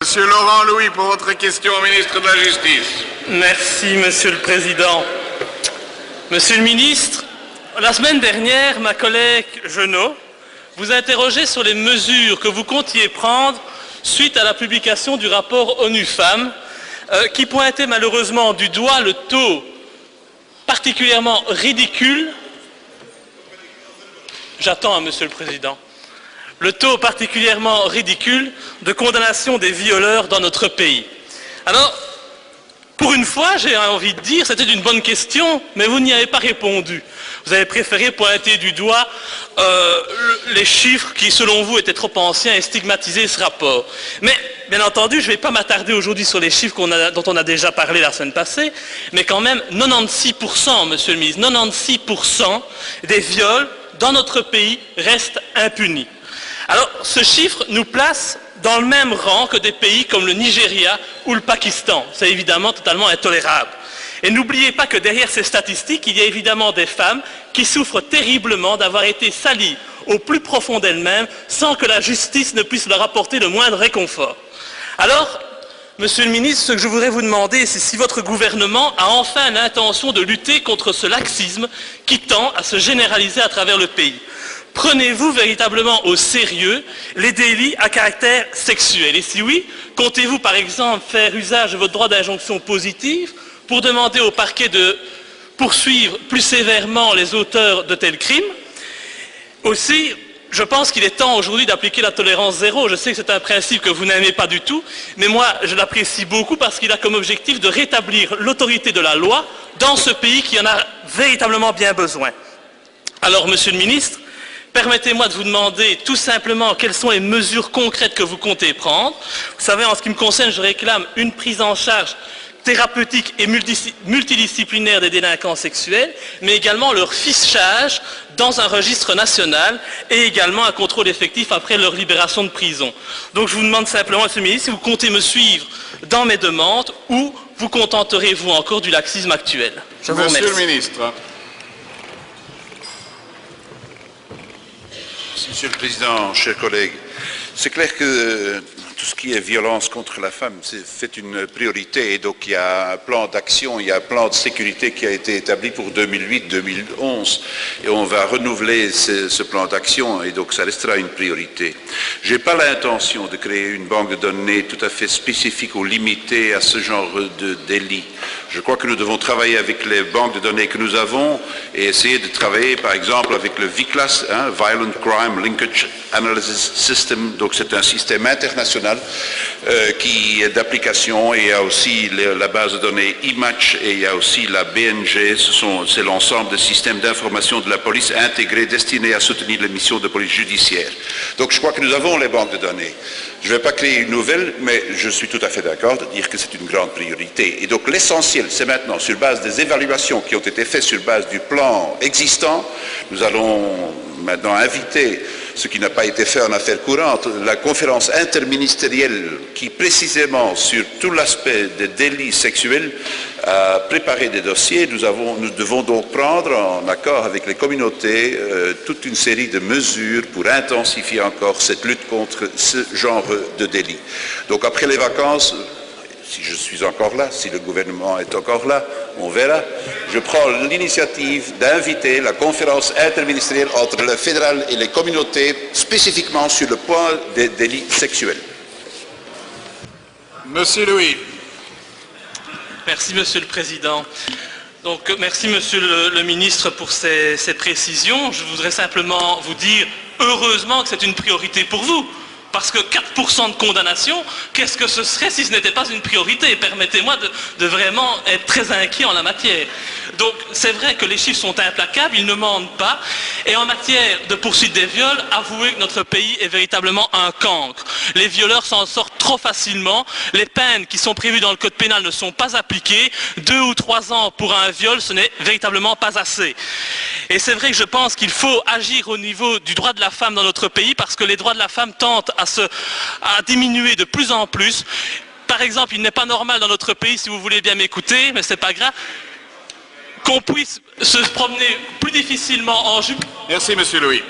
Monsieur Laurent Louis, pour votre question au ministre de la Justice. Merci, Monsieur le Président. Monsieur le ministre, la semaine dernière, ma collègue Genot vous a interrogé sur les mesures que vous comptiez prendre suite à la publication du rapport ONU Femmes qui pointait malheureusement du doigt le taux particulièrement ridicule. J'attends, Monsieur le Président. Le taux particulièrement ridicule de condamnation des violeurs dans notre pays. Alors, pour une fois, j'ai envie de dire, c'était une bonne question, mais vous n'y avez pas répondu. Vous avez préféré pointer du doigt les chiffres qui, selon vous, étaient trop anciens et stigmatiser ce rapport. Mais, bien entendu, je ne vais pas m'attarder aujourd'hui sur les chiffres dont on a déjà parlé la semaine passée, mais quand même, 96%, Monsieur le ministre, 96% des viols dans notre pays restent impunis. Alors, ce chiffre nous place dans le même rang que des pays comme le Nigeria ou le Pakistan. C'est évidemment totalement intolérable. Et n'oubliez pas que derrière ces statistiques, il y a évidemment des femmes qui souffrent terriblement d'avoir été salies au plus profond d'elles-mêmes sans que la justice ne puisse leur apporter le moindre réconfort. Alors, Monsieur le ministre, ce que je voudrais vous demander, c'est si votre gouvernement a enfin l'intention de lutter contre ce laxisme qui tend à se généraliser à travers le pays. Prenez-vous véritablement au sérieux les délits à caractère sexuel? Et si oui, comptez-vous par exemple faire usage de votre droit d'injonction positive pour demander au parquet de poursuivre plus sévèrement les auteurs de tels crimes? Aussi, je pense qu'il est temps aujourd'hui d'appliquer la tolérance zéro. Je sais que c'est un principe que vous n'aimez pas du tout, mais moi je l'apprécie beaucoup parce qu'il a comme objectif de rétablir l'autorité de la loi dans ce pays qui en a véritablement bien besoin. Alors, Monsieur le ministre, permettez-moi de vous demander tout simplement quelles sont les mesures concrètes que vous comptez prendre. Vous savez, en ce qui me concerne, je réclame une prise en charge thérapeutique et multidisciplinaire des délinquants sexuels, mais également leur fichage dans un registre national et également un contrôle effectif après leur libération de prison. Donc je vous demande simplement, Monsieur le ministre, si vous comptez me suivre dans mes demandes ou vous contenterez-vous encore du laxisme actuel? Je vous remercie. Monsieur le ministre. Monsieur le Président, chers collègues, c'est clair que tout ce qui est violence contre la femme, c'est une priorité. Et donc il y a un plan d'action, il y a un plan de sécurité qui a été établi pour 2008-2011. Et on va renouveler ce plan d'action et donc ça restera une priorité. Je n'ai pas l'intention de créer une banque de données tout à fait spécifique ou limitée à ce genre de délit. Je crois que nous devons travailler avec les banques de données que nous avons et essayer de travailler par exemple avec le VICLAS, Violent Crime Linkage Analysis System. Donc c'est un système international qui est d'application, et il y a aussi la base de données eMatch et il y a aussi la BNG. C'est l'ensemble des systèmes d'information de la police intégrés destinés à soutenir les missions de police judiciaire. Donc je crois que nous avons les banques de données. Je ne vais pas créer une nouvelle, mais je suis tout à fait d'accord de dire que c'est une grande priorité. Et donc l'essentiel, c'est maintenant, sur base des évaluations qui ont été faites sur base du plan existant, nous allons maintenant inviter, ce qui n'a pas été fait en affaires courantes, la conférence interministérielle qui précisément sur tout l'aspect des délits sexuels a préparé des dossiers. Nous devons donc prendre en accord avec les communautés toute une série de mesures pour intensifier encore cette lutte contre ce genre de délit. Donc après les vacances, si je suis encore là, si le gouvernement est encore là, on verra. Je prends l'initiative d'inviter la conférence interministérielle entre le fédéral et les communautés, spécifiquement sur le point des délits sexuels. Monsieur Louis. Merci, Monsieur le Président. Donc, merci, Monsieur le ministre, pour ces précisions. Je voudrais simplement vous dire, heureusement que c'est une priorité pour vous. Parce que 4% de condamnation, qu'est-ce que ce serait si ce n'était pas une priorité? Permettez-moi de vraiment être très inquiet en la matière. Donc c'est vrai que les chiffres sont implacables, ils ne mentent pas. Et en matière de poursuite des viols, avouez que notre pays est véritablement un cancre. Les violeurs s'en sortent trop facilement. Les peines qui sont prévues dans le code pénal ne sont pas appliquées. 2 ou 3 ans pour un viol, ce n'est véritablement pas assez. Et c'est vrai que je pense qu'il faut agir au niveau du droit de la femme dans notre pays parce que les droits de la femme tentent à diminuer de plus en plus. Par exemple, il n'est pas normal dans notre pays, si vous voulez bien m'écouter, mais c'est pas grave, qu'on puisse se promener plus difficilement en jupe. Merci, Monsieur Louis.